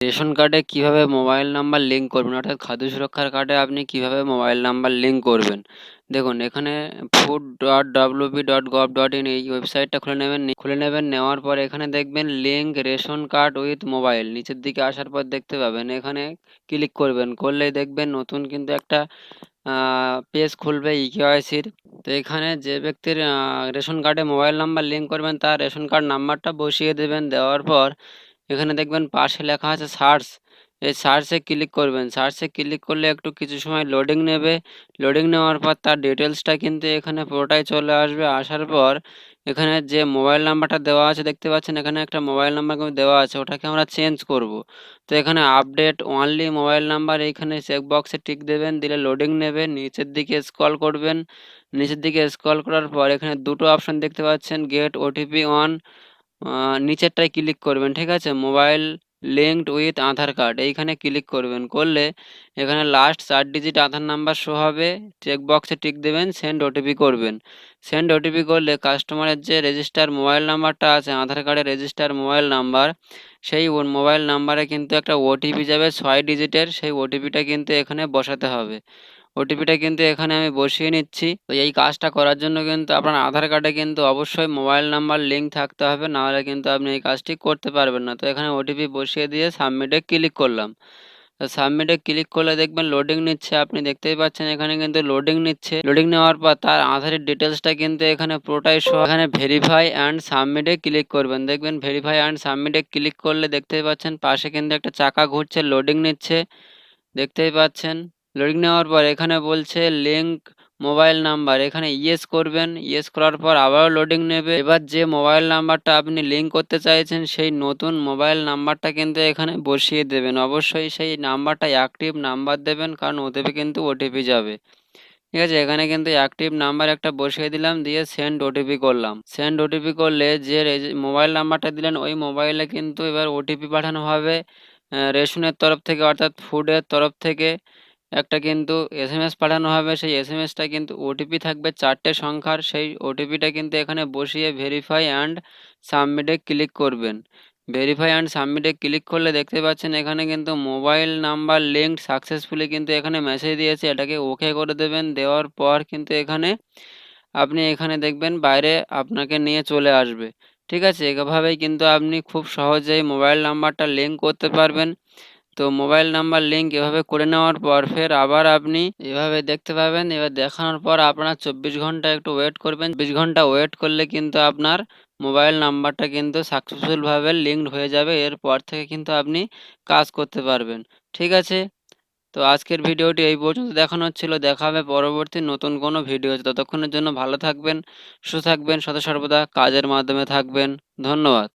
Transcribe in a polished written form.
Ration কার্ডে কিভাবে mobile number link করবেন, অর্থাৎ খাদ্য সুরক্ষার কার্ডে আপনি কিভাবে মোবাইল নাম্বার লিঙ্ক করবেন। দেখুন, এখানে food.wp.gov.in এই ওয়েবসাইটটা খুলে নেবেন। নেওয়ার পর এখানে দেখবেন link ration card with mobile, নিচের দিকে আসার পর দেখতে পাবেন এখানে ক্লিক করবেন। করলেই দেখবেন নতুন কিন্তু একটা পেজ খুলবে ইকেওয়াইসির। তো এখানে যে ব্যক্তির রেশন কার্ডে মোবাইল নাম্বার লিঙ্ক করবেন তার রেশন কার্ড নাম্বারটা বসিয়ে দেবেন। দেওয়ার পর এখানে দেখবেন পাশে লেখা আছে সার্চ, এই সার্চে ক্লিক করবেন। সার্চে ক্লিক করলে একটু কিছু সময় লোডিং নেবে। লোডিং নেওয়ার পর তার ডিটেলসটা কিন্তু এখানে পুরোটাই চলে আসবে। আসার পর এখানে যে মোবাইল নাম্বারটা দেওয়া আছে দেখতে পাচ্ছেন, এখানে একটা মোবাইল নাম্বার কিন্তু দেওয়া আছে, ওটাকে আমরা চেঞ্জ করব। তো এখানে আপডেট অনলি মোবাইল নাম্বার এইখানে চেক বক্সে টিক দেবেন, দিলে লোডিং নেবে। নিচের দিকে স্ক্রল করবেন। নিচের দিকে স্ক্রল করার পর এখানে দুটো অপশন দেখতে পাচ্ছেন, গেট ওটিপি অন, নিচেরটায় ক্লিক করবেন। ঠিক আছে, mobile linked with Aadhaar card এইখানে ক্লিক করবেন। করলে এখানে লাস্ট 4 ডিজিট আধার নাম্বার শো হবে। চেক বক্সে টিক দেবেন, সেন্ড ওটিপি করবেন। সেন্ড ওটিপি করলে কাস্টমারের যে রেজিস্টার মোবাইল নাম্বারটা আছে, আধার কার্ডের রেজিস্টার মোবাইল নাম্বার, সেই মোবাইল নাম্বারে কিন্তু একটা ওটিপি যাবে 6 ডিজিটের। সেই ওটিপিটা কিন্তু এখানে বসাতে হবে। ওটিপিটা কিন্তু এখানে আমি বসিয়ে নিচ্ছি। তো এই কাজটা করার জন্য কিন্তু আপনার আধার কার্ডে কিন্তু অবশ্যই মোবাইল নাম্বার লিঙ্ক থাকতে হবে, নাহলে কিন্তু আপনি এই কাজটি করতে পারবেন না। তো এখানে ওটিপি বসিয়ে দিয়ে সাবমিটে ক্লিক করলাম। তো সাবমিটে ক্লিক করলে দেখবেন লোডিং নিচ্ছে, আপনি দেখতেই পাচ্ছেন এখানে কিন্তু লোডিং নিচ্ছে। লোডিং নেওয়ার পর তার আধারের ডিটেলসটা কিন্তু এখানে পুরোটাই শো। এখানে ভেরিফাই অ্যান্ড সাবমিটে ক্লিক করবেন। দেখবেন ভেরিফাই অ্যান্ড সাবমিটে ক্লিক করলে দেখতেই পাচ্ছেন পাশে কিন্তু একটা চাকা ঘুরছে, লোডিং নিচ্ছে, দেখতেই পাচ্ছেন। লোডিং নেওয়ার পর এখানে বলছে লিঙ্ক মোবাইল নাম্বার, এখানে ইয়েস করবেন। ইয়েস করার পর আবারও লোডিং নেবে। এবার যে মোবাইল নাম্বারটা আপনি লিঙ্ক করতে চাইছেন সেই নতুন মোবাইল নাম্বারটা কিন্তু এখানে বসিয়ে দেবেন। অবশ্যই সেই নাম্বারটা অ্যাক্টিভ নাম্বার দেবেন, কারণ ওটিপি কিন্তু ওটিপি যাবে। ঠিক আছে, এখানে কিন্তু অ্যাক্টিভ নাম্বার একটা বসিয়ে দিলাম, দিয়ে সেন্ড ওটিপি করলাম। সেন্ড ওটিপি করলে যে মোবাইল নাম্বারটা দিলেন ওই মোবাইলে কিন্তু এবার ওটিপি পাঠানো হবে রেশনের তরফ থেকে, অর্থাৎ ফুডের তরফ থেকে একটা কিন্তু এসএমএস পাঠানো হবে। সেই এসএমএসটা কিন্তু ওটিপি থাকবে 4টে সংখ্যার। সেই ওটিপিটা কিন্তু এখানে বসিয়ে ভেরিফাই অ্যান্ড সাবমিটে ক্লিক করবেন। ভেরিফাই অ্যান্ড সাবমিটে ক্লিক করলে দেখতে পাচ্ছেন এখানে কিন্তু মোবাইল নাম্বার লিঙ্কড সাকসেসফুলি কিন্তু এখানে মেসেজ দিয়েছে, এটাকে ওকে করে দেবেন। দেওয়ার পর কিন্তু আপনি এখানে দেখবেন বাইরে আপনাকে নিয়ে চলে আসবে। ঠিক আছে, এভাবেই কিন্তু আপনি খুব সহজেই মোবাইল নাম্বারটা লিঙ্ক করতে পারবেন। তো মোবাইল নাম্বার লিঙ্ক এভাবে করে নেওয়ার পর ফের আবার আপনি এভাবে দেখতে পাবেন। এবার দেখানোর পর আপনার 24 ঘন্টা একটু ওয়েট করবেন। 24 ঘন্টা ওয়েট করলে কিন্তু আপনার মোবাইল নাম্বারটা কিন্তু সাকসেসফুলভাবে লিঙ্কড হয়ে যাবে। এরপর থেকে কিন্তু আপনি কাজ করতে পারবেন। ঠিক আছে, তো আজকের ভিডিওটি এই পর্যন্ত দেখানো হচ্ছিল। দেখা হবে পরবর্তী নতুন কোনো ভিডিওতে। ততক্ষণের জন্য ভালো থাকবেন, সুস্থ থাকবেন, সদা সর্বদা কাজের মাধ্যমে থাকবেন। ধন্যবাদ।